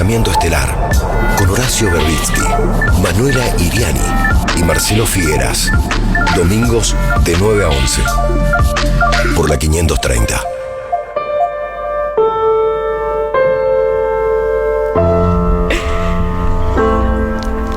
Pensamiento Estelar, con Horacio Verbitsky, Manuela Iriani y Marcelo Figueras. Domingos de 9 a 11. Por la 530.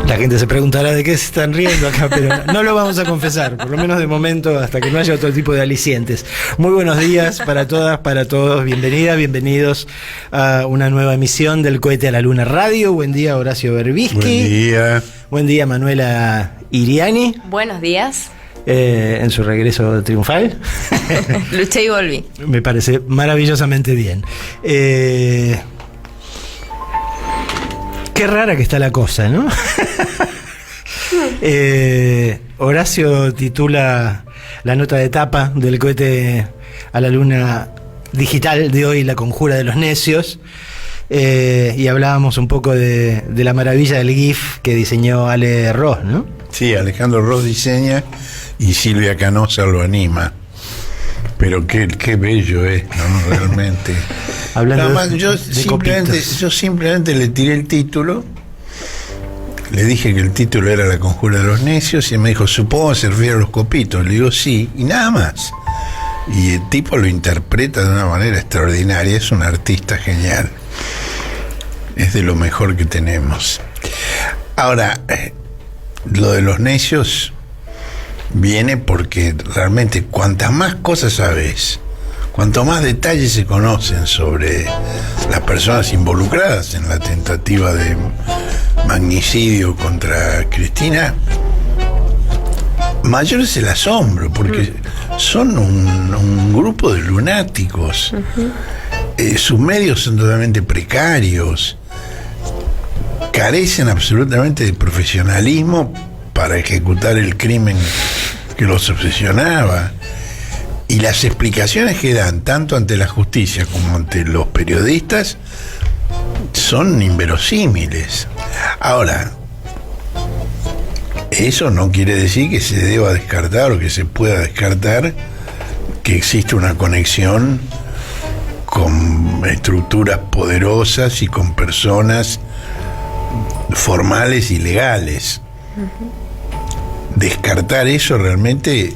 La gente se preguntará de qué se están riendo acá, pero no lo vamos a confesar, por lo menos de momento, hasta que no haya otro tipo de alicientes. Muy buenos días para todas, para todos. Bienvenidas, bienvenidos a una nueva emisión del Cohete a la Luna Radio. Buen día, Horacio Verbitsky. Buen día. Buen día, Manuela Iriani. Buenos días. En su regreso triunfal. Luché y volví. Me parece maravillosamente bien. Qué rara que está la cosa, ¿no? Horacio titula la nota de tapa del Cohete a la Luna digital de hoy, La Conjura de los Necios, y hablábamos un poco de la maravilla del GIF que diseñó Ale Ross, ¿no? Sí, Alejandro Ross diseña y Silvia Canosa lo anima. Pero qué bello es, ¿no? Realmente. Hablando Además, de yo simplemente le tiré el título. Le dije que el título era La Conjura de los Necios y me dijo, supongo que se refiere a los copitos. Le digo, sí, y nada más. Y el tipo lo interpreta de una manera extraordinaria. Es un artista genial. Es de lo mejor que tenemos. Ahora, lo de los necios viene porque realmente cuantas más cosas sabes, cuanto más detalles se conocen sobre las personas involucradas en la tentativa de magnicidio contra Cristina, mayor es el asombro, porque son un grupo de lunáticos. Sus medios son totalmente precarios, carecen absolutamente de profesionalismo para ejecutar el crimen que los obsesionaba. Y las explicaciones que dan, tanto ante la justicia como ante los periodistas, son inverosímiles. Ahora, eso no quiere decir que se deba descartar o que se pueda descartar que existe una conexión con estructuras poderosas y con personas formales y legales. Descartar eso realmente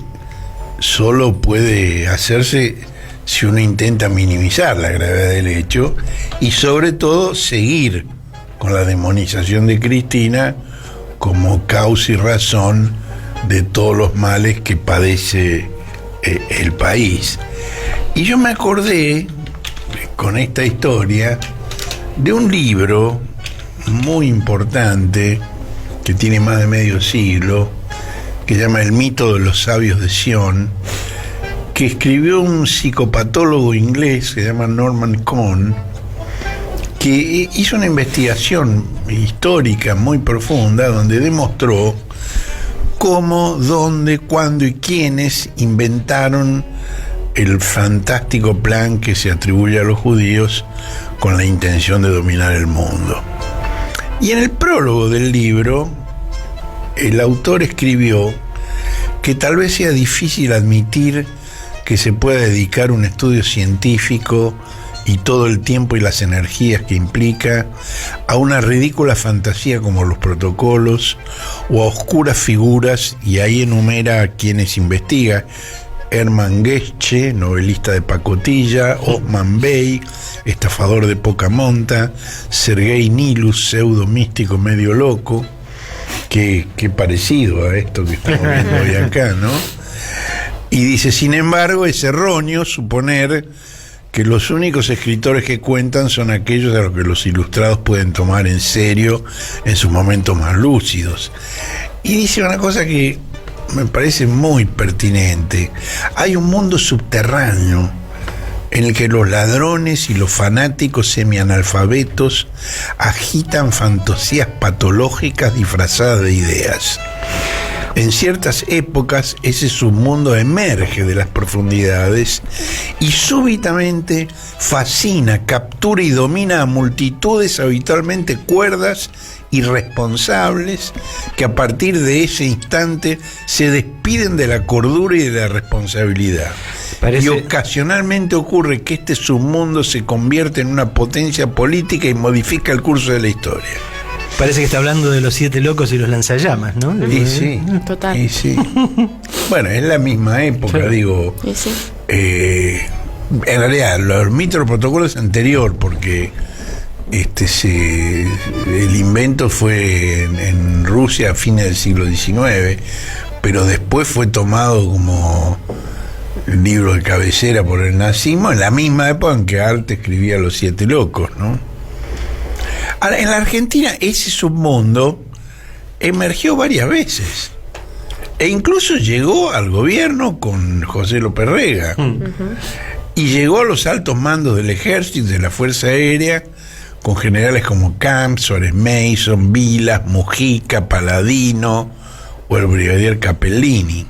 solo puede hacerse si uno intenta minimizar la gravedad del hecho y sobre todo seguir con la demonización de Cristina como causa y razón de todos los males que padece el país. Y yo me acordé con esta historia de un libro muy importante que tiene más de medio siglo, que se llama El mito de los sabios de Sion, que escribió un psicopatólogo inglés que se llama Norman Cohn, que hizo una investigación histórica muy profunda donde demostró cómo, dónde, cuándo y quiénes inventaron el fantástico plan que se atribuye a los judíos con la intención de dominar el mundo. Y en el prólogo del libro, el autor escribió que tal vez sea difícil admitir que se pueda dedicar un estudio científico y todo el tiempo y las energías que implica a una ridícula fantasía como los protocolos o a oscuras figuras, y ahí enumera a quienes investiga: Hermann Gesche, novelista de pacotilla; Osman Bey, estafador de poca monta; Sergei Nilus, pseudo místico medio loco. Qué parecido a esto que estamos viendo hoy acá, ¿no? Y dice, sin embargo, es erróneo suponer que los únicos escritores que cuentan son aquellos a los que los ilustrados pueden tomar en serio en sus momentos más lúcidos. Y dice una cosa que me parece muy pertinente: hay un mundo subterráneo en el que los ladrones y los fanáticos semianalfabetos agitan fantasías patológicas disfrazadas de ideas. En ciertas épocas ese submundo emerge de las profundidades y súbitamente fascina, captura y domina a multitudes habitualmente cuerdas irresponsables que a partir de ese instante se despiden de la cordura y de la responsabilidad. Y ocasionalmente ocurre que este submundo se convierte en una potencia política y modifica el curso de la historia. Parece que está hablando de los 7 locos y los lanzallamas, ¿no? Y sí. Total. Y sí. Bueno, es la misma época, sí. Digo. Y sí. En realidad, el mito del protocolo es anterior, porque el invento fue en Rusia a fines del siglo XIX, pero después fue tomado como el libro de cabecera por el nazismo, en la misma época en que Arte escribía Los 7 locos, ¿no? Ahora, en la Argentina ese submundo emergió varias veces e incluso llegó al gobierno con José López Rega. Y llegó a los altos mandos del ejército y de la Fuerza Aérea con generales como Camps, Suárez Mason, Vilas, Mujica, Paladino o el brigadier Capellini.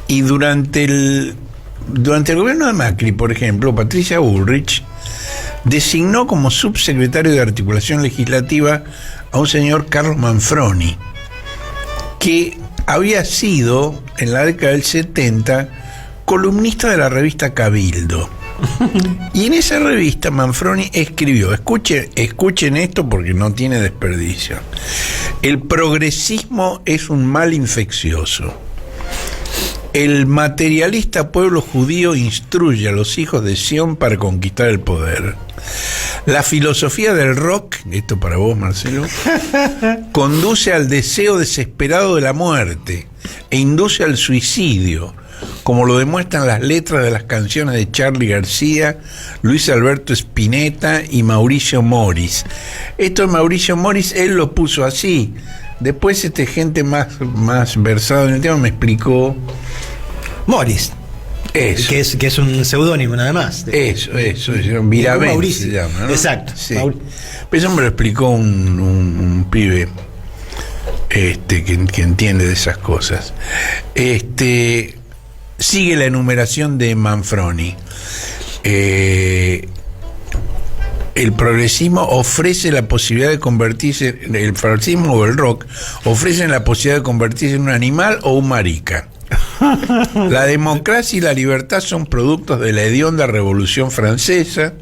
Y durante el gobierno de Macri, por ejemplo, Patricia Bullrich designó como subsecretario de Articulación Legislativa a un señor Carlos Manfroni, que había sido, en la década del 70, columnista de la revista Cabildo. Y en esa revista Manfroni escribió, escuchen esto porque no tiene desperdicio: el progresismo es un mal infeccioso. El materialista pueblo judío instruye a los hijos de Sión para conquistar el poder. La filosofía del rock, esto para vos, Marcelo, conduce al deseo desesperado de la muerte e induce al suicidio, como lo demuestran las letras de las canciones de Charly García, Luis Alberto Spinetta y Mauricio Moris. Esto de Mauricio Moris, él lo puso así. Después gente más versada en el tema me explicó. Moris. Eso. Que es un seudónimo nada más. Eso, Viravent se llama, ¿no? Exacto. Sí. Eso me lo explicó un pibe que entiende de esas cosas. Sigue la enumeración de Manfroni. El progresismo ofrece la posibilidad de convertirse, el progresismo o el rock ofrecen la posibilidad de convertirse en un animal o un marica. La democracia y la libertad son productos de la hedionda Revolución Francesa,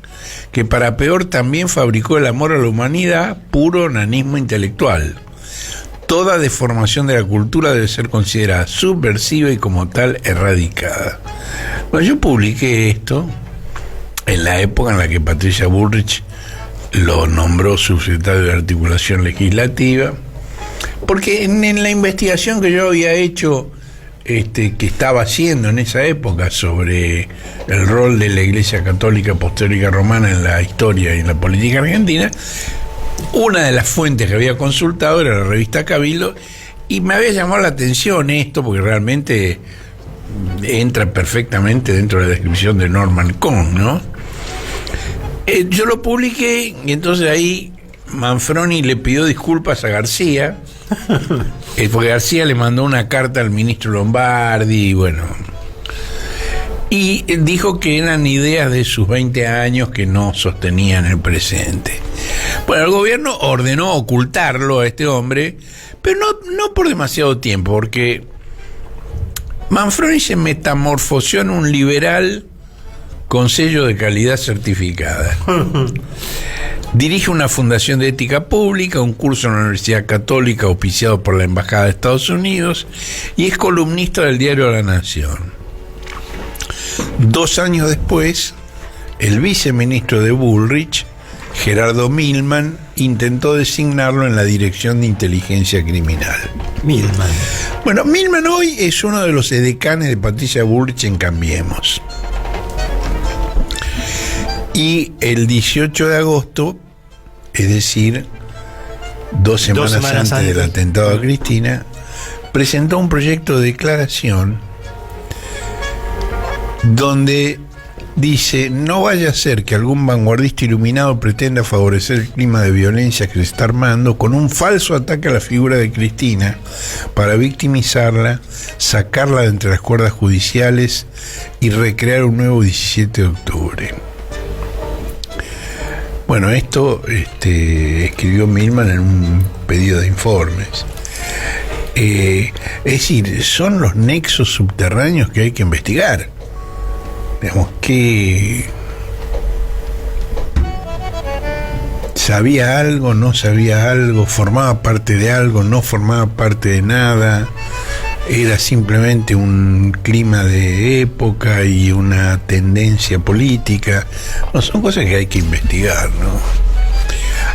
que para peor también fabricó el amor a la humanidad, puro nanismo intelectual. Toda deformación de la cultura debe ser considerada subversiva y como tal erradicada. Bueno, yo publiqué esto en la época en la que Patricia Bullrich lo nombró subsecretario de Articulación Legislativa, porque en la investigación que yo había hecho, que estaba haciendo en esa época sobre el rol de la Iglesia Católica Apostólica Romana en la historia y en la política argentina, una de las fuentes que había consultado era la revista Cabildo, y me había llamado la atención esto porque realmente entra perfectamente dentro de la descripción de Norman Cohn, ¿no? Yo lo publiqué y entonces ahí Manfroni le pidió disculpas a García, porque García le mandó una carta al ministro Lombardi y dijo que eran ideas de sus 20 años que no sostenían el presente. Bueno, el gobierno ordenó ocultarlo a este hombre, pero no por demasiado tiempo, porque Manfroni se metamorfoseó en un liberal con sello de calidad certificada. Dirige una fundación de ética pública, un curso en la Universidad Católica auspiciado por la Embajada de Estados Unidos, y es columnista del diario La Nación. 2 años después, el viceministro de Bullrich, Gerardo Milman, intentó designarlo en la Dirección de Inteligencia Criminal. Milman. Bueno, Milman hoy es uno de los edecanes de Patricia Bullrich en Cambiemos. Y el 18 de agosto, es decir, 2 semanas antes del atentado a Cristina, presentó un proyecto de declaración donde dice: no vaya a ser que algún vanguardista iluminado pretenda favorecer el clima de violencia que se está armando con un falso ataque a la figura de Cristina para victimizarla, sacarla de entre las cuerdas judiciales y recrear un nuevo 17 de octubre. Bueno, esto escribió Milman en un pedido de informes. Es decir, son los nexos subterráneos que hay que investigar. Digamos, que sabía algo, no sabía algo, formaba parte de algo, no formaba parte de nada, era simplemente un clima de época y una tendencia política. No, son cosas que hay que investigar, ¿no?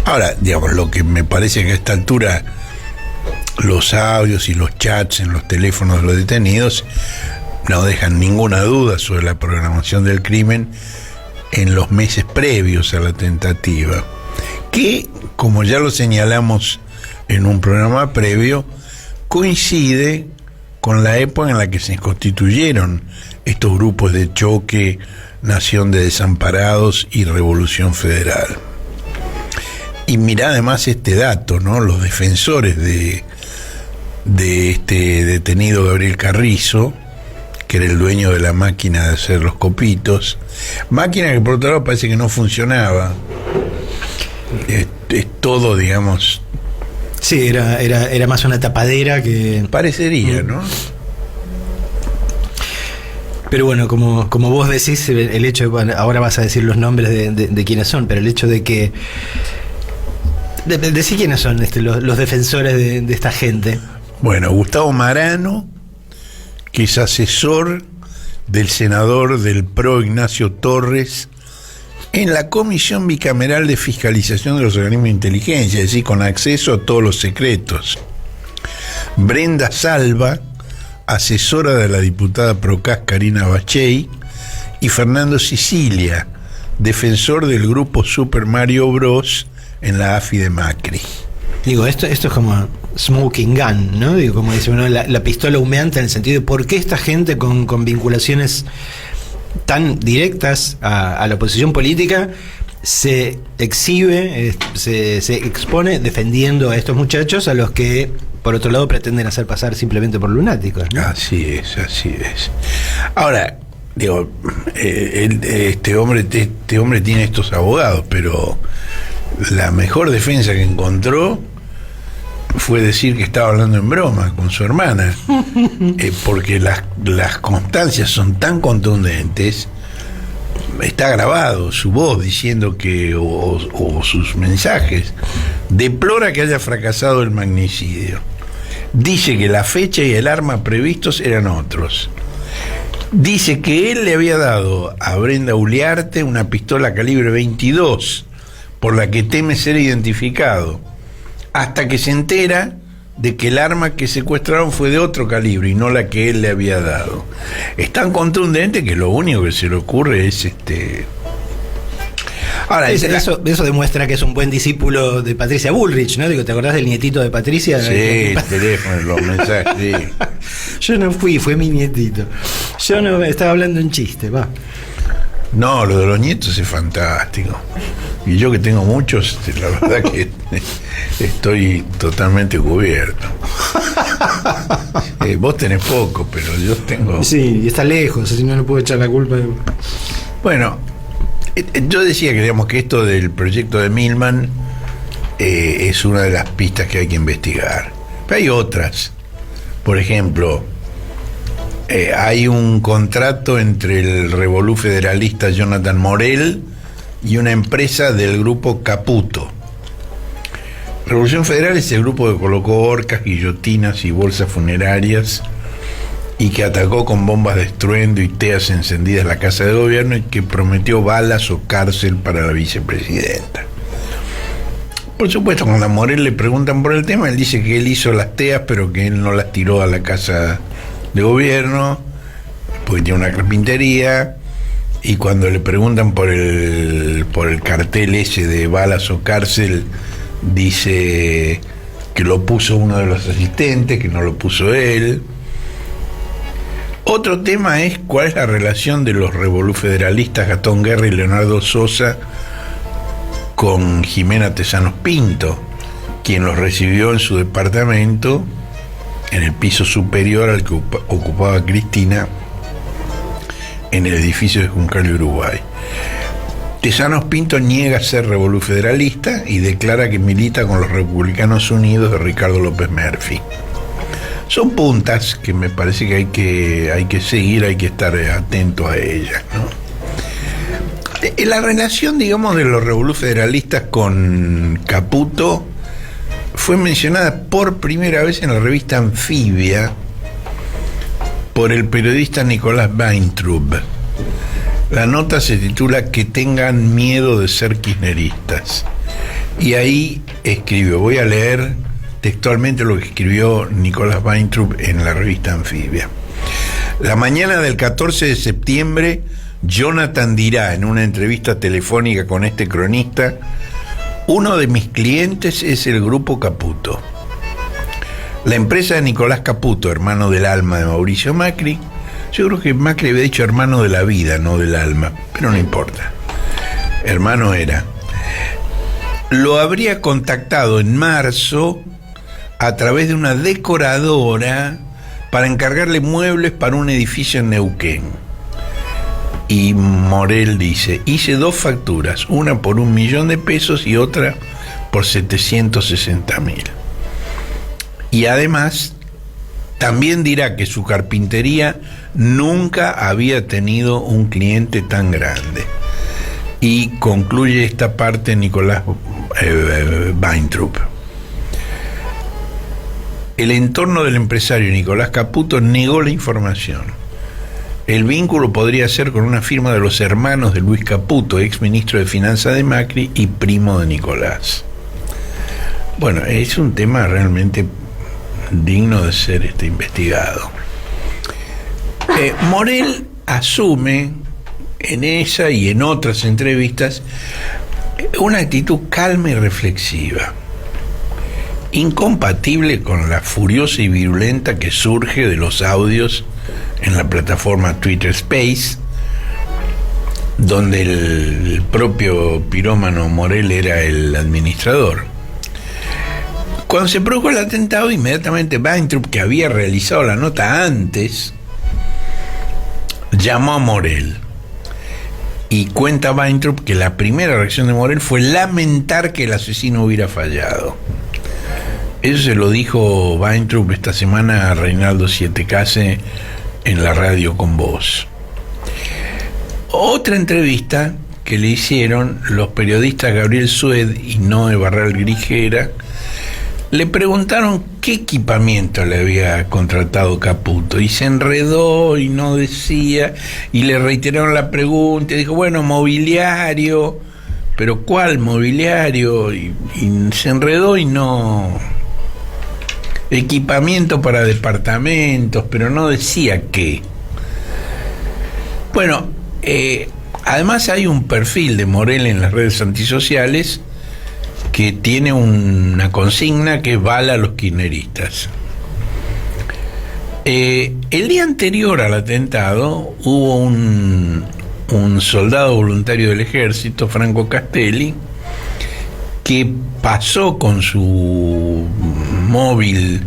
Ahora, digamos, lo que me parece que a esta altura los audios y los chats en los teléfonos de los detenidos no dejan ninguna duda sobre la programación del crimen en los meses previos a la tentativa, que, como ya lo señalamos en un programa previo, coincide con la época en la que se constituyeron estos grupos de choque, Nación de Desamparados y Revolución Federal. Y mirá además este dato, ¿no? Los defensores de este detenido Gabriel Carrizo, que era el dueño de la máquina de hacer los copitos, máquina que por otro lado parece que no funcionaba. Es todo, digamos. Sí, era más una tapadera que. Parecería, ¿no? Pero bueno, como vos decís, el hecho de, bueno, ahora vas a decir los nombres de quiénes son, pero el hecho de que. Decí quiénes son los defensores de esta gente. Bueno, Gustavo Marano, que es asesor del senador del PRO Ignacio Torres en la Comisión Bicameral de Fiscalización de los Organismos de Inteligencia, es decir, con acceso a todos los secretos. Brenda Salva, asesora de la diputada Procas Karina Bachey, y Fernando Sicilia, defensor del grupo Super Mario Bros. En la AFI de Macri. Digo, esto es como smoking gun, ¿no? Digo, como dice uno, la pistola humeante, en el sentido de por qué esta gente con vinculaciones tan directas a la oposición política se exhibe, se expone defendiendo a estos muchachos, a los que por otro lado pretenden hacer pasar simplemente por lunáticos, ¿no? Así es. Ahora, digo, este hombre tiene estos abogados, pero la mejor defensa que encontró fue decir que estaba hablando en broma con su hermana, porque las constancias son tan contundentes. Está grabado su voz diciendo que, o sus mensajes, deplora que haya fracasado el magnicidio, dice que la fecha y el arma previstos eran otros, dice que él le había dado a Brenda Uliarte una pistola calibre 22 por la que teme ser identificado, hasta que se entera de que el arma que secuestraron fue de otro calibre y no la que él le había dado. Es tan contundente que lo único que se le ocurre es Ahora, eso demuestra que es un buen discípulo de Patricia Bullrich, ¿no? Digo, ¿te acordás del nietito de Patricia? Sí, el teléfono, los mensajes, sí. Yo no fue mi nietito. Yo no estaba hablando en chiste, va. No, lo de los nietos es fantástico. Y yo que tengo muchos, la verdad que estoy totalmente cubierto. Vos tenés poco, pero yo tengo... Sí, y está lejos, así no le puedo echar la culpa. Bueno, yo decía que, digamos, que esto del proyecto de Milman es una de las pistas que hay que investigar. Pero hay otras. Por ejemplo, hay un contrato entre el revolú federalista Jonathan Morel y una empresa del grupo Caputo. Revolución Federal es el grupo que colocó horcas, guillotinas y bolsas funerarias y que atacó con bombas de estruendo y teas encendidas la Casa de Gobierno y que prometió balas o cárcel para la vicepresidenta. Por supuesto, cuando a Morel le preguntan por el tema, él dice que él hizo las teas, pero que él no las tiró a la Casa de Gobierno, porque tiene una carpintería. Y cuando le preguntan por el cartel ese de balas o cárcel, dice que lo puso uno de los asistentes, que no lo puso él. Otro tema es cuál es la relación de los revolú federalistas Gastón Guerra y Leonardo Sosa con Jimena Tesanos Pinto, quien los recibió en su departamento en el piso superior al que ocupaba Cristina en el edificio de Juncal, Uruguay. Tezanos Pinto niega ser revolufederalista y declara que milita con los Republicanos Unidos de Ricardo López Murphy. Son puntas que me parece que hay que seguir, hay que estar atento a ellas, ¿no? La relación, digamos, de los revolufederalistas con Caputo fue mencionada por primera vez en la revista Anfibia por el periodista Nicolás Weintraub. La nota se titula "Que tengan miedo de ser kirchneristas". Y ahí escribió, voy a leer textualmente lo que escribió Nicolás Weintraub en la revista Anfibia. La mañana del 14 de septiembre, Jonathan dirá en una entrevista telefónica con este cronista: uno de mis clientes es el Grupo Caputo. La empresa de Nicolás Caputo, hermano del alma de Mauricio Macri. Yo creo que Macri había dicho hermano de la vida, no del alma, pero no importa. Hermano era. Lo habría contactado en marzo a través de una decoradora para encargarle muebles para un edificio en Neuquén. Y Morel dice: hice 2 facturas, una por $1.000.000 y otra por 760.000. Y además también dirá que su carpintería nunca había tenido un cliente tan grande. Y concluye esta parte Nicolás Weintraub. El entorno del empresario Nicolás Caputo negó la información. El vínculo podría ser con una firma de los hermanos de Luis Caputo, ex ministro de Finanzas de Macri y primo de Nicolás. Bueno, es un tema realmente digno de ser investigado. Morel asume en esa y en otras entrevistas una actitud calma y reflexiva, incompatible con la furiosa y virulenta que surge de los audios en la plataforma Twitter Space, donde el propio pirómano Morel era el administrador. Cuando se produjo el atentado, inmediatamente Weintraub, que había realizado la nota antes, llamó a Morel. Y cuenta Weintraub que la primera reacción de Morel fue lamentar que el asesino hubiera fallado. Eso se lo dijo Weintraub esta semana a Reinaldo Sietecase en la radio Con Voz. Otra entrevista que le hicieron los periodistas Gabriel Sued y Noé Barral Grijera, le preguntaron qué equipamiento le había contratado Caputo y se enredó y no decía, y le reiteraron la pregunta y dijo, bueno, mobiliario, pero ¿cuál mobiliario? Y se enredó y no... equipamiento para departamentos, pero no decía qué. Bueno, además hay un perfil de Morel en las redes antisociales que tiene una consigna que es bala a los kirchneristas. El día anterior al atentado hubo un soldado voluntario del ejército, Franco Castelli, que pasó con su móvil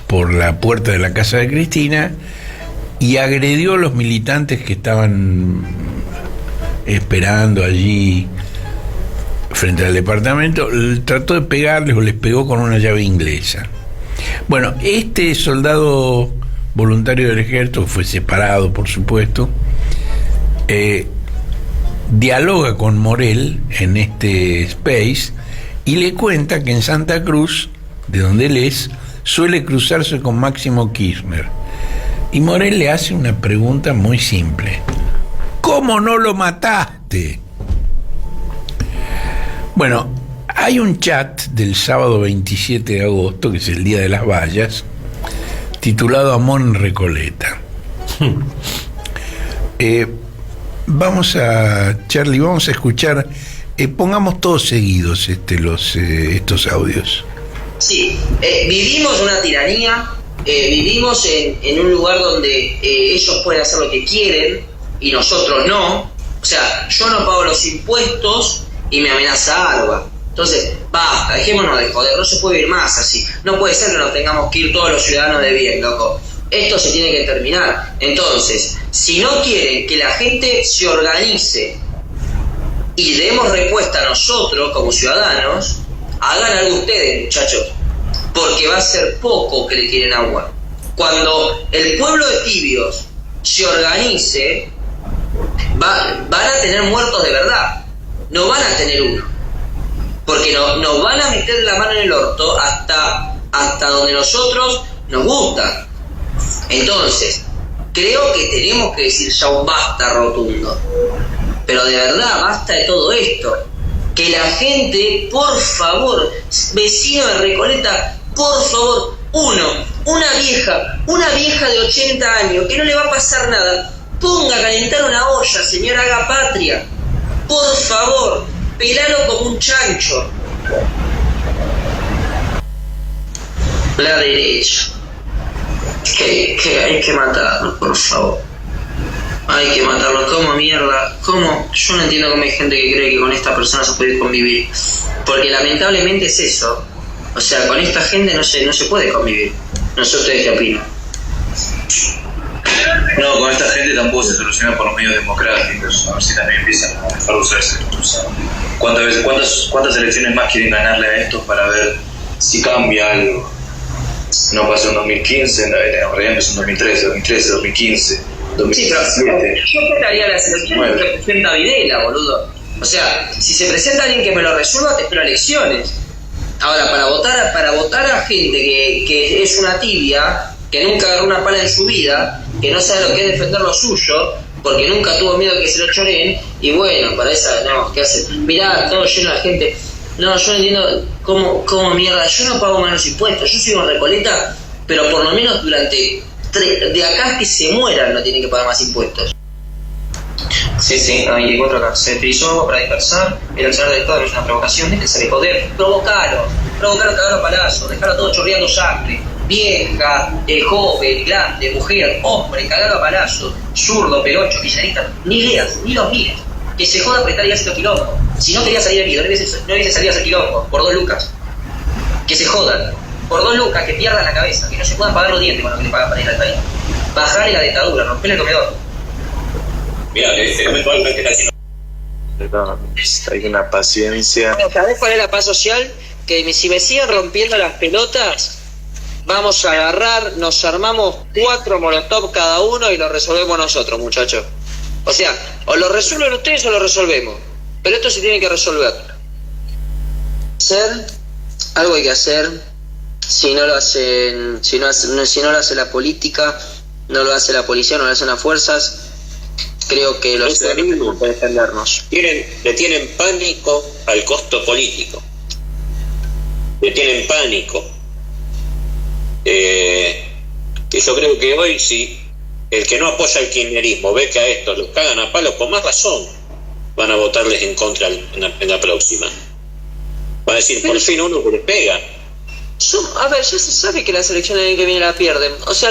por la puerta de la casa de Cristina y agredió a los militantes que estaban esperando allí frente al departamento. Trató de pegarles o les pegó con una llave inglesa. Bueno, este soldado voluntario del ejército fue separado, por supuesto, dialoga con Morel en este space y le cuenta que en Santa Cruz, de donde él es, suele cruzarse con Máximo Kirchner. Y Morel le hace una pregunta muy simple: ¿cómo no lo mataste? Bueno, hay un chat del sábado 27 de agosto, que es el Día de las Vallas, titulado Amor en Recoleta. Charlie, vamos a escuchar, pongamos todos seguidos estos audios. Sí, vivimos una tiranía, vivimos en un lugar donde ellos pueden hacer lo que quieren y nosotros no. O sea, yo no pago los impuestos y me amenaza Arba. Entonces, basta, dejémonos de joder, no se puede vivir más así. No puede ser que nos tengamos que ir todos los ciudadanos de bien, loco. Esto se tiene que terminar. Entonces, si no quieren que la gente se organice y demos respuesta a nosotros como ciudadanos, hagan algo ustedes, muchachos, porque va a ser poco que le tienen agua. Cuando el pueblo de Tibios se organice, van a tener muertos de verdad, no van a tener uno, porque nos van a meter la mano en el orto hasta donde nosotros nos gusta. Entonces, creo que tenemos que decir ya un basta rotundo, pero de verdad basta de todo esto. Que la gente, por favor, vecino de Recoleta, por favor, una vieja de 80 años, que no le va a pasar nada, ponga a calentar una olla, señor, haga patria. Por favor, pelalo como un chancho. La derecha. Que hay que matarlo, por favor. Hay que matarlo. ¿Cómo mierda? ¿Cómo? Yo no entiendo cómo hay gente que cree que con esta persona se puede convivir. Porque lamentablemente es eso. O sea, con esta gente no se puede convivir. No sé ustedes qué opinan. No, con esta gente tampoco se soluciona por los medios democráticos. A ver si también empiezan a dejar de usar esa excusa. ¿Cuántas elecciones más quieren ganarle a estos para ver si cambia algo? No pasó en 2015, en realidad empezó en 2013, 2015, 2017. Sí, pero yo esperaría las elecciones que presenta Videla, boludo. O sea, si se presenta alguien que me lo resuelva, te espero elecciones. Ahora, para votar a gente que es una tibia, que nunca agarró una pala en su vida, que no sabe lo que es defender lo suyo, porque nunca tuvo miedo que se lo choren, y bueno, para esa, no, ¿qué hace? Mirá, todo lleno de gente. No, yo no entiendo cómo mierda, yo no pago menos impuestos, yo soy en Recoleta, pero por lo menos durante de acá que se mueran no tienen que pagar más impuestos. Sí, 24 acá. Se utilizó agua para dispersar. El accionar del Estado no es una provocación, déjense de joder. Provocalo, cagarlo a palazos, dejarlo todo chorreando sangre. Vieja, joven, grande, mujer, hombre, cagarlo a palazos. Zurdo, pelocho, villanista, ni los mires. Que se joda por estar ahí haciendo quilombo. Si no quería salir aquí, no hubiese salido a hacer quilombo, por 2 lucas. Que se jodan. Por 2 lucas, que pierdan la cabeza, que no se puedan pagar los dientes con lo que le pagan para ir al país. Bajarle la dictadura, romperle el comedor. Mira, eventualmente está haciendo. Hay una paciencia. ¿Sabés cuál es la paz social? Que si me siguen rompiendo las pelotas, vamos a agarrar, nos armamos 4 molotov cada uno y lo resolvemos nosotros, muchachos. O sea, o lo resuelven ustedes o lo resolvemos. Pero esto se tiene que resolver. Algo hay que hacer. Si no lo hacen, si no lo hace la política, no lo hace la policía, no lo hacen las fuerzas. Creo que los ciudadanos tenemos que defendernos. Le tienen pánico al costo político. Le tienen pánico. Y yo creo que hoy, si el que no apoya el kirchnerismo ve que a estos los cagan a palos, con más razón van a votarles en contra en la próxima. Van a decir, por fin uno que les pega. A ver, ya se sabe que las elecciones del año que viene la pierden. O sea,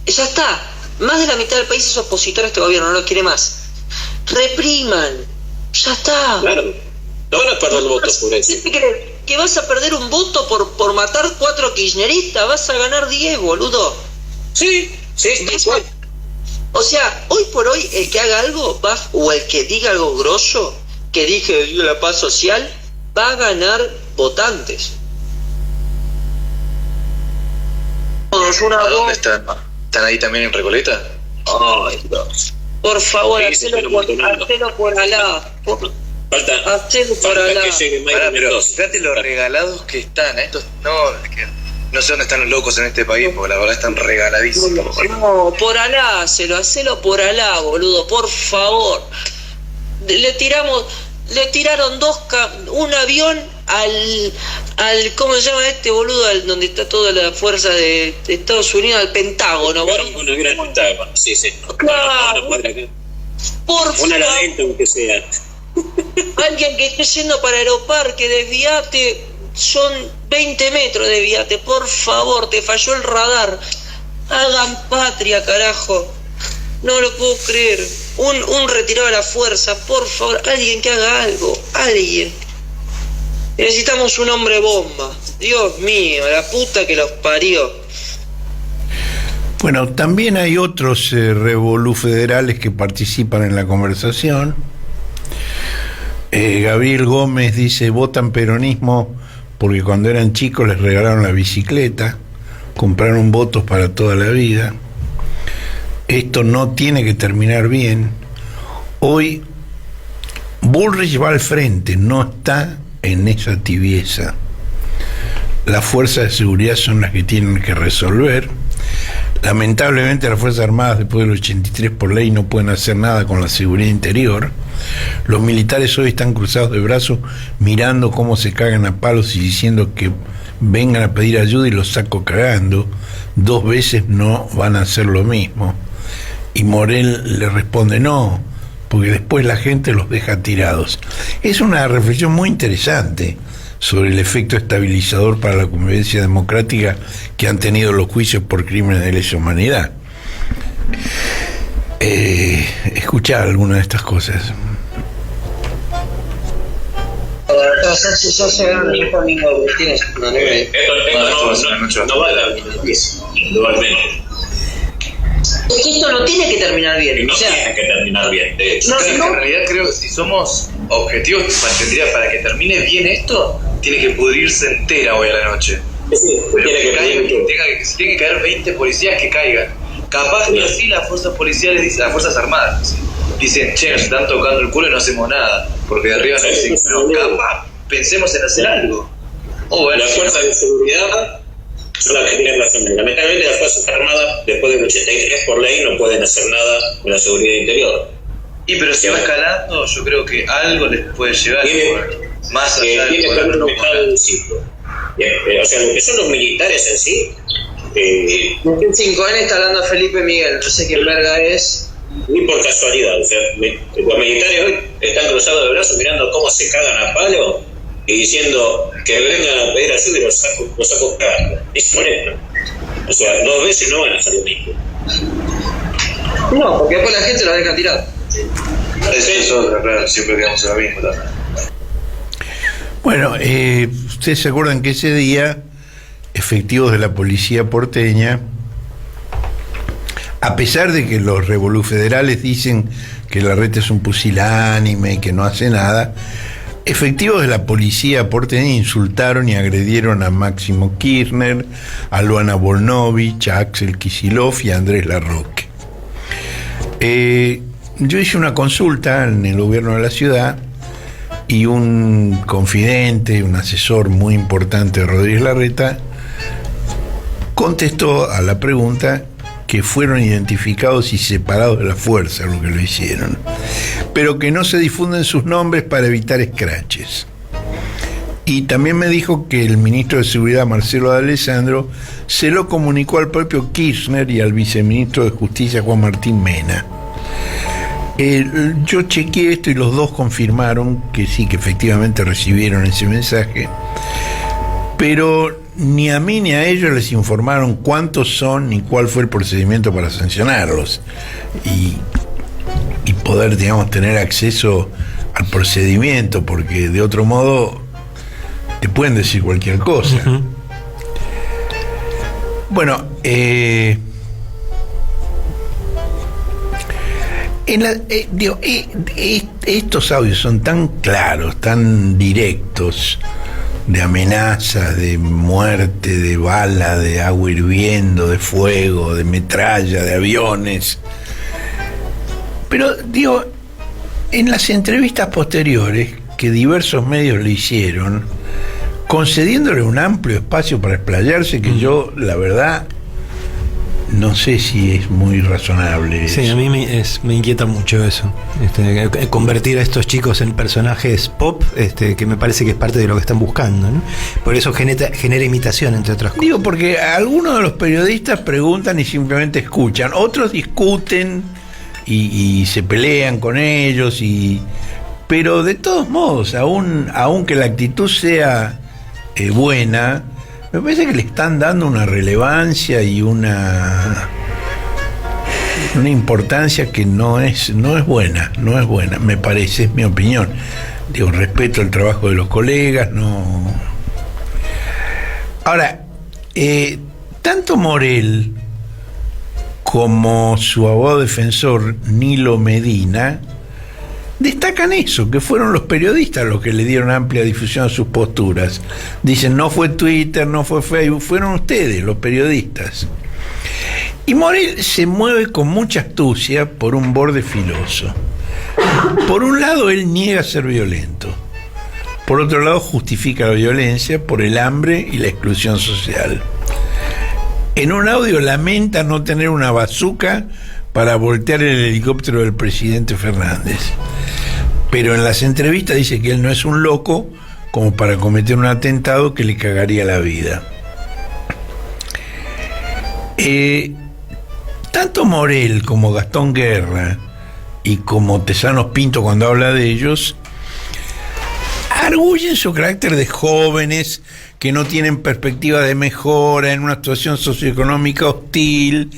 ya está. Más de la mitad del país es opositor a este gobierno, no lo quiere más. Repriman. Ya está. Claro. No van a perder votos por eso. ¿Que vas a perder un voto por matar 4 kirchneristas? Vas a ganar 10, boludo. Sí, igual. O sea, hoy por hoy, el que haga algo, o el que diga algo grosso, que dije la paz social, va a ganar votantes. ¿A dónde están? ¿Están ahí también en Recoleta? Ay, Dios. Por favor, hacelo por Alá. Falta que llegue Mayra Pero Mendoza. fíjate los regalados que están. Estos no sé dónde están los locos en este país, porque la verdad están regaladísimos. No, por Alá, hacelo por Alá, boludo, por favor. Le tiraron un avión al ¿cómo se llama este boludo? Donde está toda la fuerza de Estados Unidos, al Pentágono. Una gran Pentágono, sí. Claro. Por una favor. ladito, aunque sea. Alguien que esté yendo para Aeroparque, desviate, son 20 metros, desviate, por favor, te falló el radar. Hagan patria, carajo. No lo puedo creer. Un retirado de la fuerza, por favor, alguien que haga algo, alguien. Necesitamos un hombre bomba. Dios mío, la puta que los parió. Bueno, también hay otros revolú federales que participan en la conversación. Gabriel Gómez dice, votan peronismo porque cuando eran chicos les regalaron la bicicleta, compraron votos para toda la vida. Esto no tiene que terminar bien. Hoy Bullrich va al frente, no está en esa tibieza. Las fuerzas de seguridad son las que tienen que resolver. Lamentablemente las Fuerzas Armadas después del 83 por ley no pueden hacer nada con la seguridad interior. Los militares hoy están cruzados de brazos mirando cómo se cagan a palos y diciendo que vengan a pedir ayuda y los saco cagando. 2 veces no van a hacer lo mismo. Y Morel le responde no, porque después la gente los deja tirados. Es una reflexión muy interesante sobre el efecto estabilizador para la convivencia democrática que han tenido los juicios por crímenes de lesa humanidad. Escuchar alguna de estas cosas. No va a dar indudablemente. Es que esto no tiene que terminar bien. No tiene que terminar bien, de hecho. En realidad creo que si somos objetivos para que termine bien esto, tiene que pudrirse entera hoy a la noche. Sí, Pero si tiene que caer 20 policías que caigan. Capaz que así las fuerzas policiales dicen, las fuerzas armadas dicen, che, nos están tocando el culo y no hacemos nada. Porque de arriba nos dicen, no, capaz, pensemos en hacer algo. Las fuerzas de seguridad son las que tienen razón. Lamentablemente las fuerzas armadas, después del 83 por ley, no pueden hacer nada con la seguridad interior. Y pero si va escalando, yo creo que algo les puede llegar más allá del poder no poder. O sea, lo que son los militares en sí. En 5N está hablando Felipe Miguel, no sé quién verga es. Ni por casualidad, o sea, los militares hoy están cruzados de brazos mirando cómo se cagan a palo y diciendo que vengan a pedir ayuda y los saco cagando. Es por esto. O sea, 2 veces no van a hacer lo mismo. No, porque después la gente los deja tirados. Es otra, claro, siempre quedamos en lo mismo también. Bueno, ustedes se acuerdan que ese día efectivos de la policía porteña, a pesar de que los revolufederales dicen que Larreta es un pusilánime y que no hace nada, efectivos de la policía porteña insultaron y agredieron a Máximo Kirchner, a Luana Volnovich, a Axel Kicillof y a Andrés Larroque. Yo hice una consulta en el gobierno de la ciudad y un confidente, un asesor muy importante de Rodríguez Larreta, contestó a la pregunta que fueron identificados y separados de la fuerza lo que lo hicieron, pero que no se difunden sus nombres para evitar escraches. Y también me dijo que el ministro de Seguridad, Marcelo D'Alessandro, se lo comunicó al propio Kirchner y al viceministro de Justicia, Juan Martín Mena. Yo chequeé esto y los dos confirmaron que sí, que efectivamente recibieron ese mensaje, pero ni a mí ni a ellos les informaron cuántos son ni cuál fue el procedimiento para sancionarlos y poder, digamos, tener acceso al procedimiento, porque de otro modo te pueden decir cualquier cosa. Uh-huh. Bueno, estos audios son tan claros, tan directos, de amenazas, de muerte, de bala, de agua hirviendo, de fuego, de metralla, de aviones. Pero, digo, en las entrevistas posteriores que diversos medios le hicieron, concediéndole un amplio espacio para explayarse, que yo, la verdad, no sé si es muy razonable. Sí, eso. A mí me inquieta mucho eso. Convertir a estos chicos en personajes pop, que me parece que es parte de lo que están buscando, ¿no? Por eso genera imitación, entre otras cosas. Digo, porque algunos de los periodistas preguntan y simplemente escuchan. Otros discuten y se pelean con ellos. Pero de todos modos, aunque la actitud sea buena, me parece que le están dando una relevancia y una importancia que no es buena, me parece, es mi opinión. Digo, respeto el trabajo de los colegas, no. Ahora, tanto Morel como su abogado defensor, Nilo Medina, destacan eso, que fueron los periodistas los que le dieron amplia difusión a sus posturas. Dicen, no fue Twitter, no fue Facebook, fueron ustedes, los periodistas. Y Morel se mueve con mucha astucia por un borde filoso. Por un lado, él niega ser violento. Por otro lado, justifica la violencia por el hambre y la exclusión social. En un audio lamenta no tener una bazuca para voltear el helicóptero del presidente Fernández. Pero en las entrevistas dice que él no es un loco como para cometer un atentado que le cagaría la vida. Tanto Morel como Gastón Guerra y como Tesanos Pinto, cuando habla de ellos, arguyen su carácter de jóvenes que no tienen perspectiva de mejora en una situación socioeconómica hostil,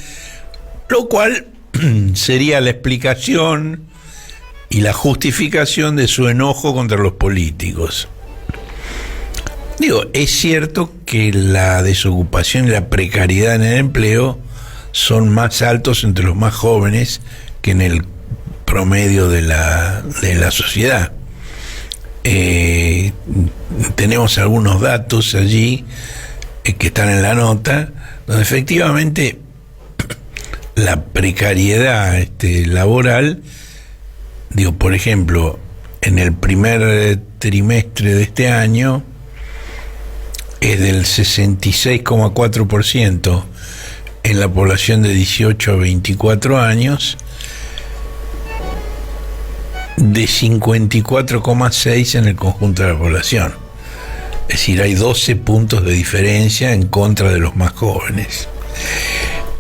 lo cual sería la explicación y la justificación de su enojo contra los políticos. Digo, es cierto que la desocupación y la precariedad en el empleo son más altos entre los más jóvenes que en el promedio de la sociedad. Tenemos algunos datos allí que están en la nota, donde efectivamente la precariedad laboral, digo, por ejemplo, en el primer trimestre de este año es del 66,4% en la población de 18 a 24 años, de 54,6 en el conjunto de la población. Es decir, hay 12 puntos de diferencia en contra de los más jóvenes.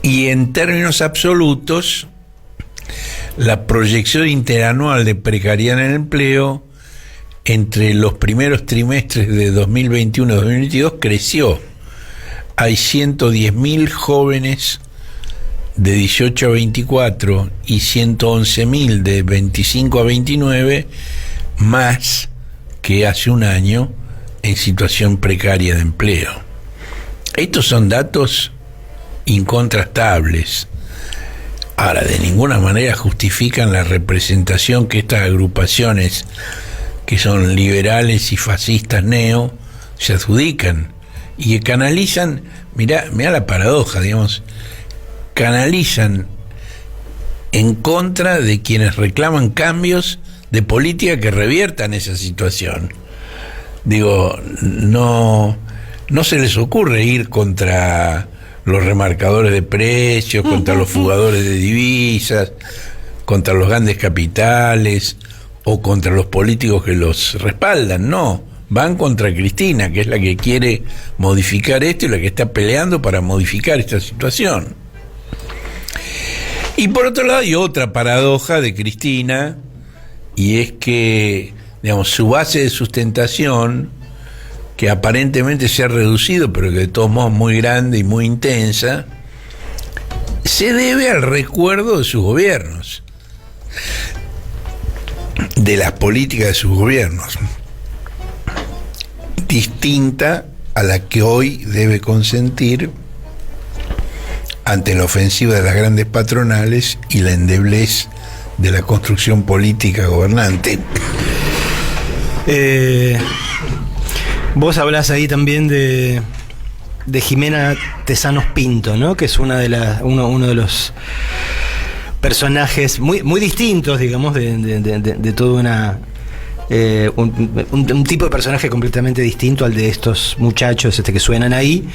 Y en términos absolutos, la proyección interanual de precariedad en el empleo entre los primeros trimestres de 2021 y 2022 creció. Hay 110.000 jóvenes de 18 a 24 y 111.000 de 25 a 29 más que hace un año en situación precaria de empleo. Estos son datos incontrastables. Ahora, de ninguna manera justifican la representación que estas agrupaciones, que son liberales y fascistas neo, se adjudican y que canalizan, mirá la paradoja, digamos, canalizan en contra de quienes reclaman cambios de política que reviertan esa situación. Digo, no se les ocurre ir contra los remarcadores de precios, contra los fugadores de divisas, contra los grandes capitales o contra los políticos que los respaldan, no. Van contra Cristina, que es la que quiere modificar esto y la que está peleando para modificar esta situación. Y por otro lado hay otra paradoja de Cristina, y es que, digamos, su base de sustentación, que aparentemente se ha reducido, pero que de todos modos muy grande y muy intensa, se debe al recuerdo de sus gobiernos, de las políticas de sus gobiernos, distinta a la que hoy debe consentir ante la ofensiva de las grandes patronales y la endeblez de la construcción política gobernante. Vos hablás ahí también de Jimena Tesanos Pinto, ¿no? Que es uno de los personajes muy distintos, digamos, de toda un tipo de personaje completamente distinto al de estos muchachos que suenan ahí,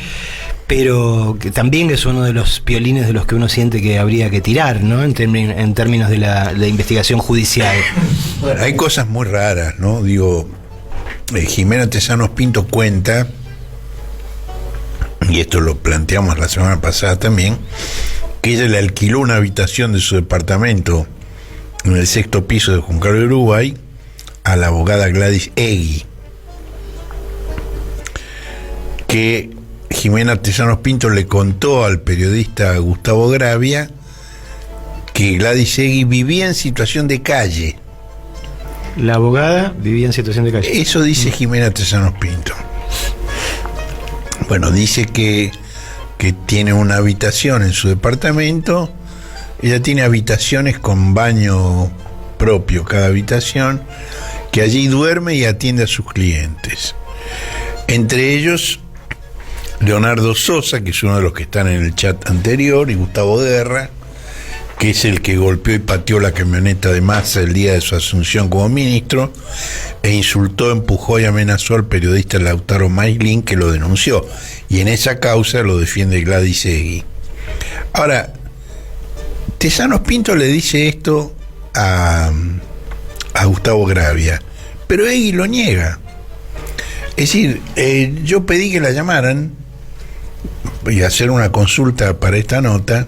pero que también es uno de los violines de los que uno siente que habría que tirar, ¿no? En términos de la investigación judicial. Bueno, hay cosas muy raras, ¿no? Digo, Jimena Tesanos Pinto cuenta, y esto lo planteamos la semana pasada también, que ella le alquiló una habitación de su departamento en el 6º piso de Juncal de Uruguay a la abogada Gladys Egui, que Jimena Tesanos Pinto le contó al periodista Gustavo Gravia que Gladys Egui vivía en situación de calle. La abogada vivía en situación de calle. Eso dice Jimena Tesanos Pinto. Bueno, dice que tiene una habitación en su departamento. Ella tiene habitaciones con baño propio cada habitación, que allí duerme y atiende a sus clientes. Entre ellos, Leonardo Sosa, que es uno de los que están en el chat anterior, y Gustavo Guerra, que es el que golpeó y pateó la camioneta de Massa el día de su asunción como ministro, e insultó, empujó y amenazó al periodista Lautaro Maiglin, que lo denunció, y en esa causa lo defiende Gladys Egui. Ahora, Tesanos Pinto le dice esto a Gustavo Gravia, pero Egui lo niega. Es decir, yo pedí que la llamaran y hacer una consulta para esta nota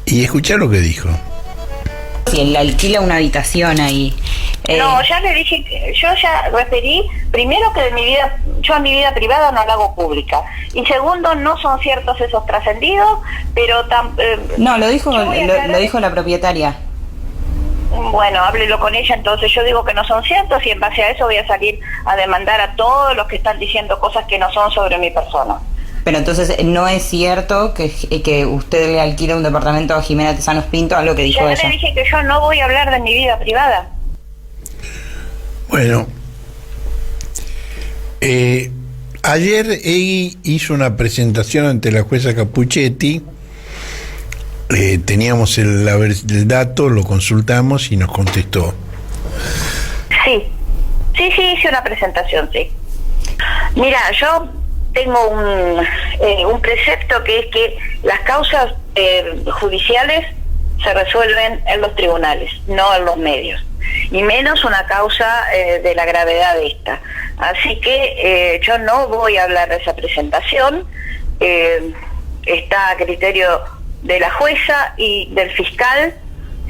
y escuchar lo que dijo. Si él alquila una habitación ahí. No, ya le dije, yo ya referí, primero que yo a mi vida privada no la hago pública, y segundo, no son ciertos esos trascendidos, pero no, lo dijo la propietaria. Bueno, háblelo con ella, entonces yo digo que no son ciertos y en base a eso voy a salir a demandar a todos los que están diciendo cosas que no son sobre mi persona. Pero entonces no es cierto que usted le alquila un departamento a Jimena Tesanos Pinto, algo que dijo ella. Ya le dije que yo no voy a hablar de mi vida privada. Bueno, ayer Egui hizo una presentación ante la jueza Capuchetti. Teníamos el dato, lo consultamos y nos contestó. Sí, hice una presentación, sí. Mira, yo tengo un precepto que es que las causas judiciales se resuelven en los tribunales, no en los medios, y menos una causa de la gravedad de esta. Así que yo no voy a hablar de esa presentación, está a criterio de la jueza y del fiscal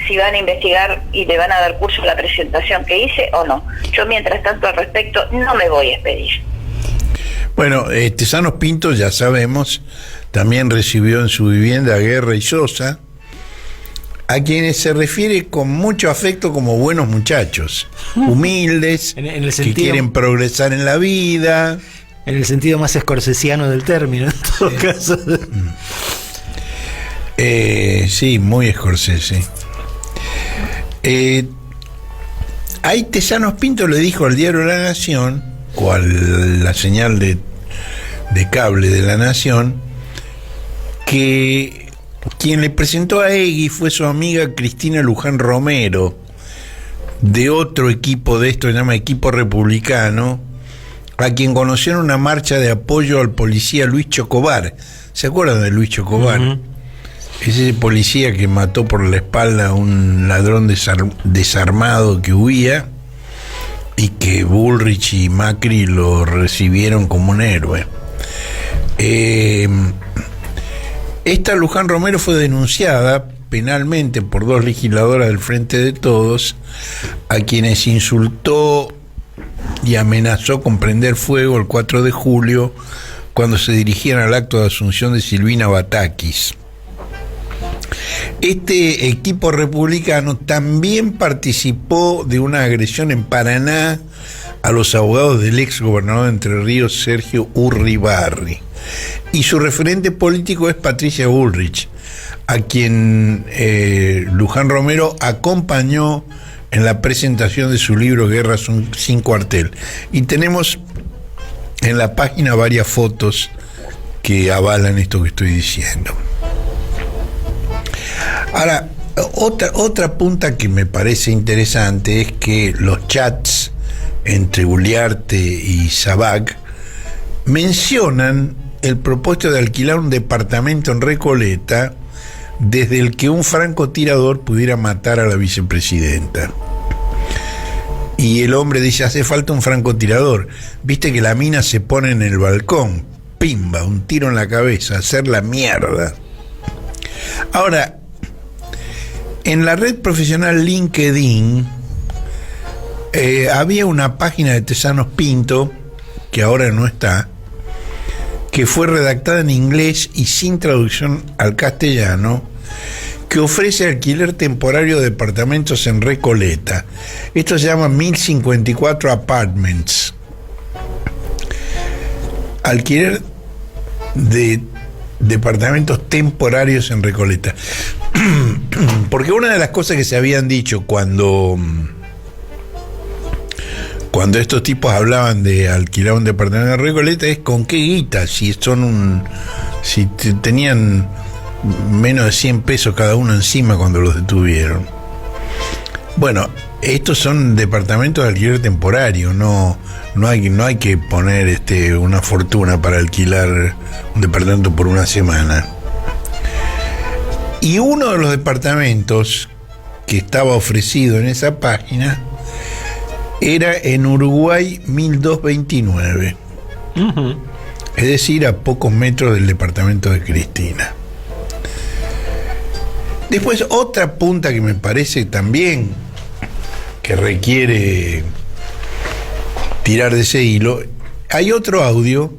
si van a investigar y le van a dar curso a la presentación que hice o no. Yo mientras tanto al respecto no me voy a expedir. Bueno, Tesanos Pinto, ya sabemos, también recibió en su vivienda a Guerra y Sosa, a quienes se refiere con mucho afecto como buenos muchachos, humildes, en el sentido, que quieren progresar en la vida. En el sentido más scorsesiano del término, en todo caso. Sí, muy Scorsese. Ahí Tesanos Pinto le dijo al diario La Nación, o a la señal de cable de La Nación, que quien le presentó a Egui fue su amiga Cristina Luján Romero, de otro equipo de esto, se llama Equipo Republicano, a quien conoció en una marcha de apoyo al policía Luis Chocobar. ¿Se acuerdan de Luis Chocobar? Uh-huh. Ese policía que mató por la espalda a un ladrón desarmado que huía y que Bullrich y Macri lo recibieron como un héroe. Esta Luján Romero fue denunciada penalmente por 2 legisladoras del Frente de Todos, a quienes insultó y amenazó con prender fuego el 4 de julio cuando se dirigían al acto de asunción de Silvina Batakis. Este equipo republicano también participó de una agresión en Paraná a los abogados del ex gobernador de Entre Ríos, Sergio Urribarri. Y su referente político es Patricia Bullrich, a quien Luján Romero acompañó en la presentación de su libro Guerra sin cuartel. Y tenemos en la página varias fotos que avalan esto que estoy diciendo. Ahora, otra punta que me parece interesante es que los chats entre Uliarte y Sabac mencionan el propósito de alquilar un departamento en Recoleta desde el que un francotirador pudiera matar a la vicepresidenta. Y el hombre dice, hace falta un francotirador. Viste que la mina se pone en el balcón, pimba, un tiro en la cabeza, hacer la mierda. Ahora, en la red profesional LinkedIn había una página de Tesanos Pinto, que ahora no está, que fue redactada en inglés y sin traducción al castellano, que ofrece alquiler temporario de departamentos en Recoleta. Esto se llama 1054 Apartments. Alquiler de departamentos temporarios en Recoleta. Porque una de las cosas que se habían dicho cuando estos tipos hablaban de alquilar un departamento en Recoleta es con qué guita, si tenían menos de 100 pesos cada uno encima cuando los detuvieron. Bueno, estos son departamentos de alquiler temporario, no hay que poner una fortuna para alquilar un departamento por una semana. Y uno de los departamentos que estaba ofrecido en esa página era en Uruguay 1229. Uh-huh. Es decir, a pocos metros del departamento de Cristina. Después, otra punta que me parece también que requiere tirar de ese hilo, hay otro audio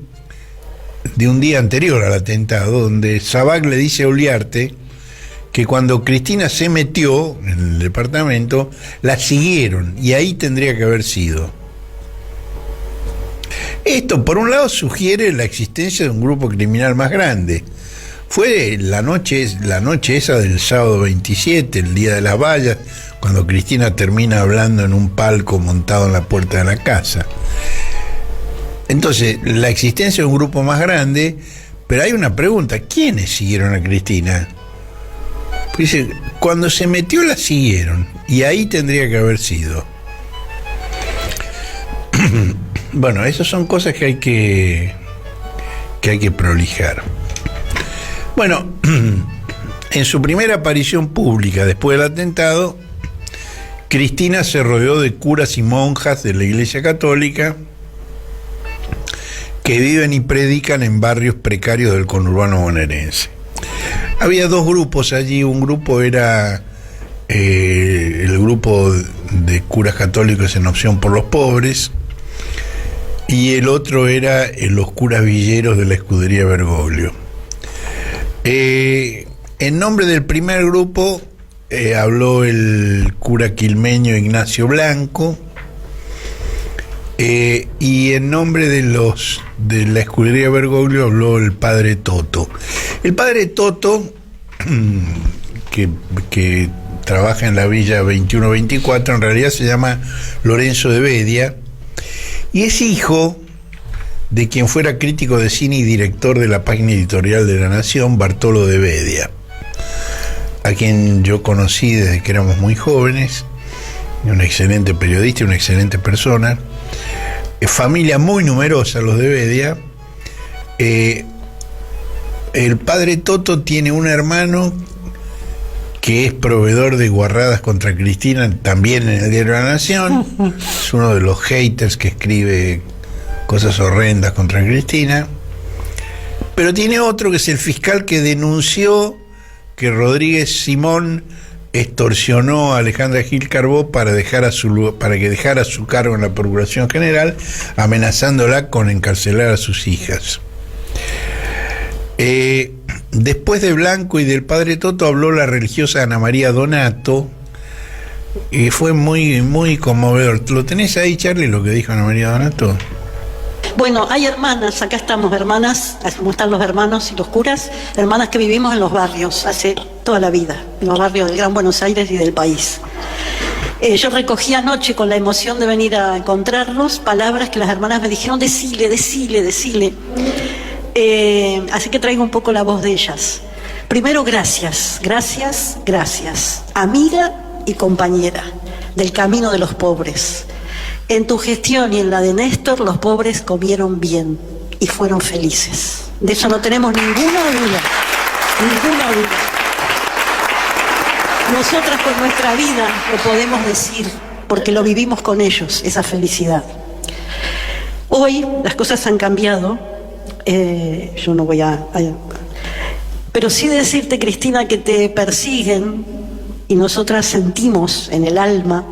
de un día anterior al atentado donde Sabac le dice a Uliarte que cuando Cristina se metió en el departamento la siguieron y ahí tendría que haber sido. Esto por un lado sugiere la existencia de un grupo criminal más grande. Fue la noche esa del sábado 27, el día de las vallas, cuando Cristina termina hablando en un palco montado en la puerta de la casa. Entonces, la existencia de un grupo más grande, pero hay una pregunta: ¿quiénes siguieron a Cristina? Pues dice, cuando se metió la siguieron, y ahí tendría que haber sido. Bueno, esas son cosas que hay que prolijar. Bueno, en su primera aparición pública después del atentado, Cristina se rodeó de curas y monjas de la Iglesia Católica que viven y predican en barrios precarios del conurbano bonaerense. Había dos grupos allí. Un grupo era el grupo de curas católicos en Opción por los Pobres, y el otro era los curas villeros de la Escudería Bergoglio. En nombre del primer grupo habló el cura quilmeño Ignacio Blanco, y en nombre de la Escudería Bergoglio habló el padre Toto. El padre Toto, que trabaja en la Villa 2124, en realidad se llama Lorenzo de Bedia, y es hijo de quien fuera crítico de cine y director de la página editorial de La Nación, Bartolo de Bedia, a quien yo conocí desde que éramos muy jóvenes, un excelente periodista y una excelente persona. Familia muy numerosa, los de Bedia. El padre Toto tiene un hermano que es proveedor de guarradas contra Cristina, también en el diario La Nación. Es uno de los haters que escribe cosas horrendas contra Cristina. Pero tiene otro que es el fiscal que denunció que Rodríguez Simón extorsionó a Alejandra Gil Carbó para que dejara su cargo en la Procuración General, amenazándola con encarcelar a sus hijas. Después de Blanco y del padre Toto habló la religiosa Ana María Donato, y fue muy, muy conmovedor. ¿Lo tenés ahí, Charlie, lo que dijo Ana María Donato? Bueno, hay hermanas, acá estamos, hermanas, como están los hermanos y los curas, hermanas que vivimos en los barrios hace toda la vida, en los barrios del Gran Buenos Aires y del país. Yo recogí anoche, con la emoción de venir a encontrarlos, palabras que las hermanas me dijeron: decile. Así que traigo un poco la voz de ellas. Primero, gracias, amiga y compañera del camino de los pobres. En tu gestión y en la de Néstor, los pobres comieron bien y fueron felices. De eso no tenemos ninguna duda. Nosotras con nuestra vida lo podemos decir, porque lo vivimos con ellos, esa felicidad. Hoy las cosas han cambiado. Yo no voy pero sí decirte, Cristina, que te persiguen, y nosotras sentimos en el alma,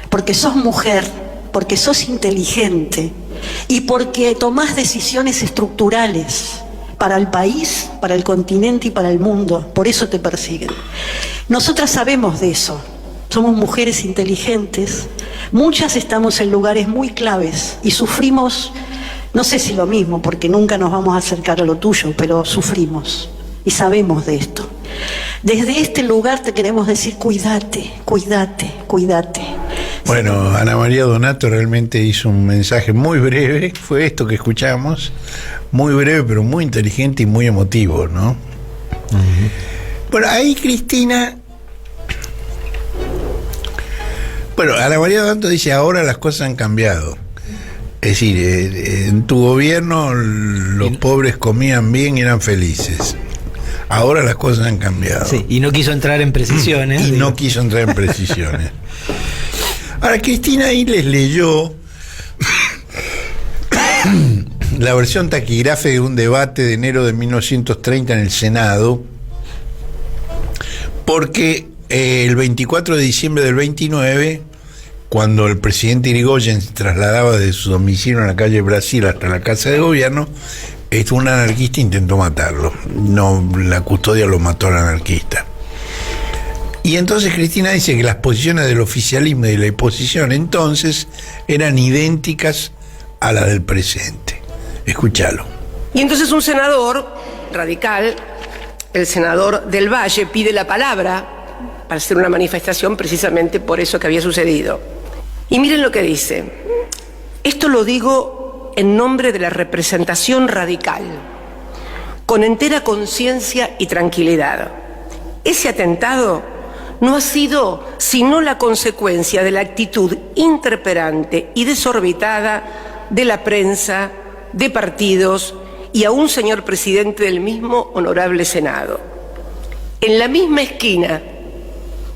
porque sos mujer, porque sos inteligente y porque tomás decisiones estructurales para el país, para el continente y para el mundo. Por eso te persiguen. Nosotras sabemos de eso. Somos mujeres inteligentes, muchas estamos en lugares muy claves y sufrimos No sé si lo mismo, porque nunca nos vamos a acercar a lo tuyo, pero sufrimos y sabemos de esto. Desde este lugar te queremos decir, cuídate, cuídate, cuídate. Bueno, Ana María Donato realmente hizo un mensaje muy breve, fue esto que escuchamos, muy breve pero muy inteligente y muy emotivo, ¿no? Uh-huh. Bueno, ahí Cristina... Bueno, Ana María Donato dice, ahora las cosas han cambiado. Es decir, en tu gobierno los pobres comían bien y eran felices. Ahora las cosas han cambiado. Sí, y no quiso entrar en precisiones. Y no quiso entrar en precisiones. Ahora, Cristina ahí les leyó la versión taquígrafe de un debate de enero de 1930 en el Senado, porque el 24 de diciembre del 29, cuando el presidente Irigoyen se trasladaba de su domicilio en la calle Brasil hasta la Casa de Gobierno, un anarquista intentó matarlo. No, la custodia lo mató al anarquista. Y entonces Cristina dice que las posiciones del oficialismo y de la oposición entonces eran idénticas a las del presente. Escúchalo. Y entonces un senador radical, el senador del Valle, pide la palabra para hacer una manifestación precisamente por eso que había sucedido. Y miren lo que dice. Esto lo digo en nombre de la representación radical, con entera conciencia y tranquilidad. Ese atentado no ha sido sino la consecuencia de la actitud interperante y desorbitada de la prensa, de partidos y aún, señor presidente, del mismo honorable Senado. En la misma esquina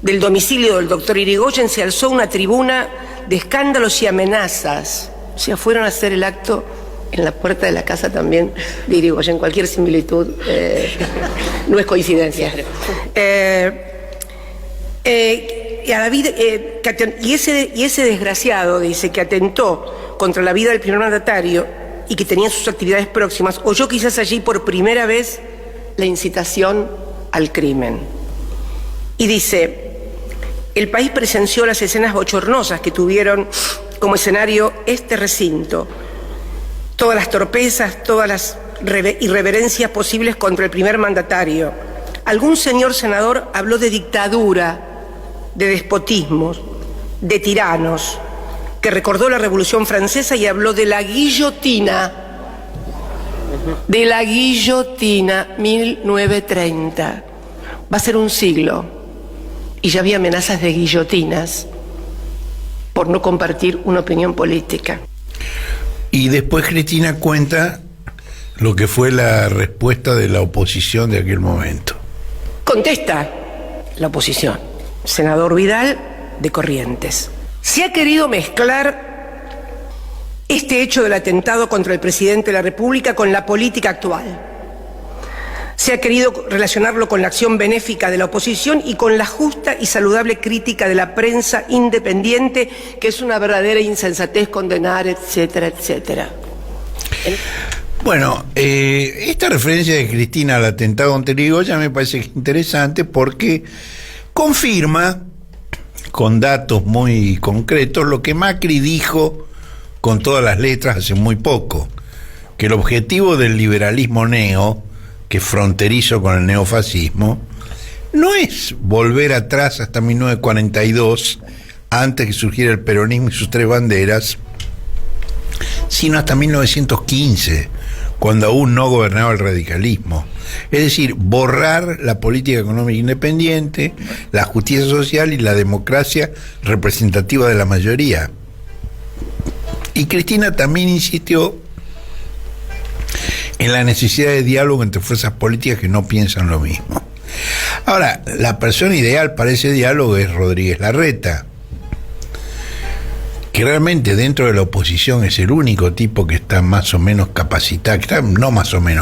del domicilio del doctor Irigoyen se alzó una tribuna de escándalos y amenazas. O sea, fueron a hacer el acto en la puerta de la casa también de Irigoyen. Cualquier similitud no es coincidencia. Y ese desgraciado, dice, que atentó contra la vida del primer mandatario y que tenía sus actividades próximas, oyó quizás allí por primera vez la incitación al crimen. Y dice, el país presenció las escenas bochornosas que tuvieron como escenario este recinto, todas las torpezas, todas las irreverencias posibles contra el primer mandatario. Algún señor senador habló de dictadura, de despotismos, de tiranos, que recordó la Revolución Francesa y habló de la guillotina, 1930. Va a ser un siglo y ya había amenazas de guillotinas por no compartir una opinión política. Y después Cristina cuenta lo que fue la respuesta de la oposición de aquel momento. Contesta la oposición, senador Vidal de Corrientes. Se ha querido mezclar este hecho del atentado contra el presidente de la República con la política actual. Se ha querido relacionarlo con la acción benéfica de la oposición y con la justa y saludable crítica de la prensa independiente, que es una verdadera insensatez condenar, etcétera, etcétera. Bueno, esta referencia de Cristina al atentado contra Irigoyen me parece interesante porque confirma con datos muy concretos lo que Macri dijo con todas las letras hace muy poco, que el objetivo del liberalismo neo, que es fronterizo con el neofascismo, no es volver atrás hasta 1942, antes que surgiera el peronismo y sus tres banderas, sino hasta 1915, cuando aún no gobernaba el radicalismo. Es decir, borrar la política económica independiente, la justicia social y la democracia representativa de la mayoría. Y Cristina también insistió en la necesidad de diálogo entre fuerzas políticas que no piensan lo mismo. Ahora, la persona ideal para ese diálogo es Rodríguez Larreta, que realmente dentro de la oposición es el único tipo que está más o menos capacitado,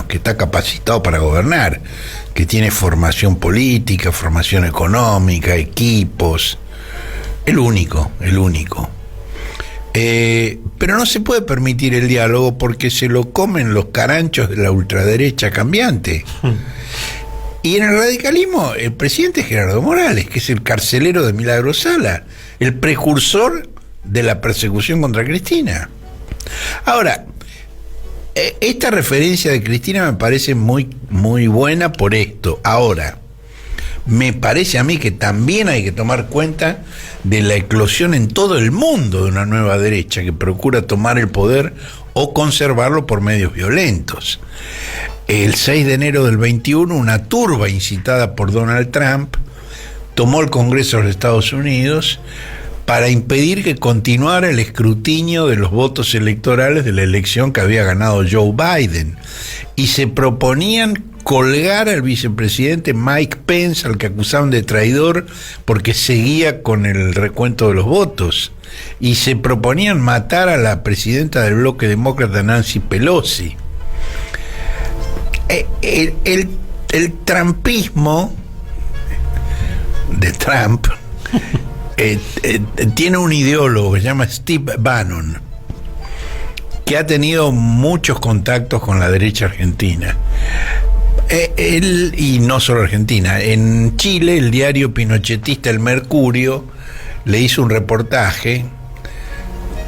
que está capacitado para gobernar, que tiene formación política, formación económica, equipos, el único. Pero no se puede permitir el diálogo porque se lo comen los caranchos de la ultraderecha cambiante. Y en el radicalismo, el presidente es Gerardo Morales, que es el carcelero de Milagro Sala, el precursor de la persecución contra Cristina. Ahora, esta referencia de Cristina me parece muy, muy buena por esto. Ahora, me parece a mí que también hay que tomar cuenta de la eclosión en todo el mundo de una nueva derecha que procura tomar el poder o conservarlo por medios violentos. El 6 de enero del 21, una turba incitada por Donald Trump tomó el Congreso de los Estados Unidos para impedir que continuara el escrutinio de los votos electorales de la elección que había ganado Joe Biden. Y se proponían colgar al vicepresidente Mike Pence, al que acusaban de traidor porque seguía con el recuento de los votos. Y se proponían matar a la presidenta del bloque demócrata, Nancy Pelosi. El trumpismo de Trump tiene un ideólogo que se llama Steve Bannon, que ha tenido muchos contactos con la derecha argentina. Y no solo Argentina. En Chile, el diario pinochetista El Mercurio le hizo un reportaje,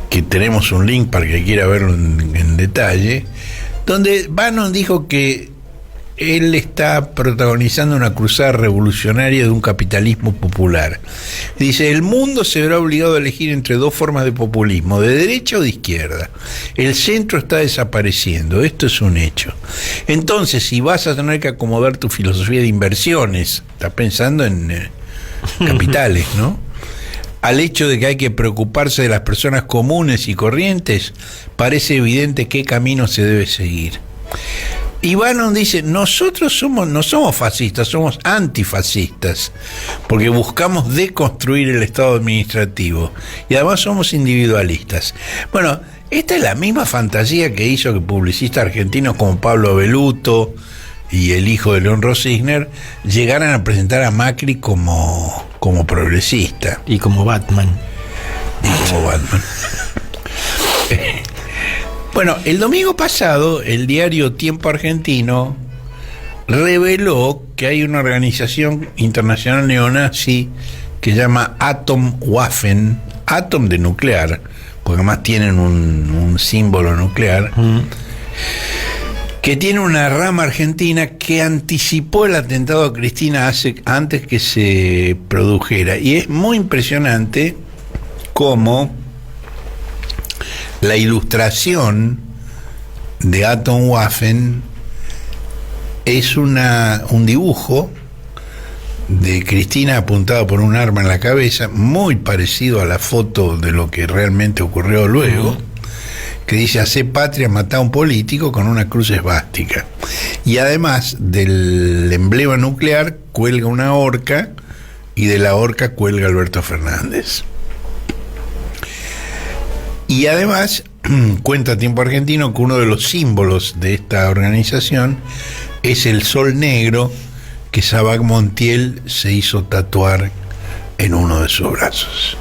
que tenemos un link para que quiera verlo en detalle, donde Bannon dijo que él está protagonizando una cruzada revolucionaria de un capitalismo popular. Dice, el mundo se verá obligado a elegir entre dos formas de populismo, de derecha o de izquierda. El centro está desapareciendo, esto es un hecho. Entonces, si vas a tener que acomodar tu filosofía de inversiones, estás pensando en capitales, ¿no?, al hecho de que hay que preocuparse de las personas comunes y corrientes, parece evidente qué camino se debe seguir. Y Bannon dice, nosotros no somos fascistas, somos antifascistas, porque buscamos deconstruir el Estado administrativo y además somos individualistas. Bueno, esta es la misma fantasía que hizo que publicistas argentinos como Pablo Beluto y el hijo de León Rossigner llegaran a presentar a Macri como progresista. Y como Batman. Bueno, el domingo pasado, el diario Tiempo Argentino reveló que hay una organización internacional neonazi que se llama Atomwaffen, Atom de nuclear, porque además tienen un símbolo nuclear, que tiene una rama argentina que anticipó el atentado a Cristina antes que se produjera. Y es muy impresionante cómo la ilustración de Atomwaffen es un dibujo de Cristina apuntada por un arma en la cabeza, muy parecido a la foto de lo que realmente ocurrió luego, que dice, hacé patria, matá a un político, con una cruz esvástica. Y además del emblema nuclear cuelga una horca, y de la horca cuelga Alberto Fernández. Y además cuenta Tiempo Argentino que uno de los símbolos de esta organización es el sol negro que Sabac Montiel se hizo tatuar en uno de sus brazos.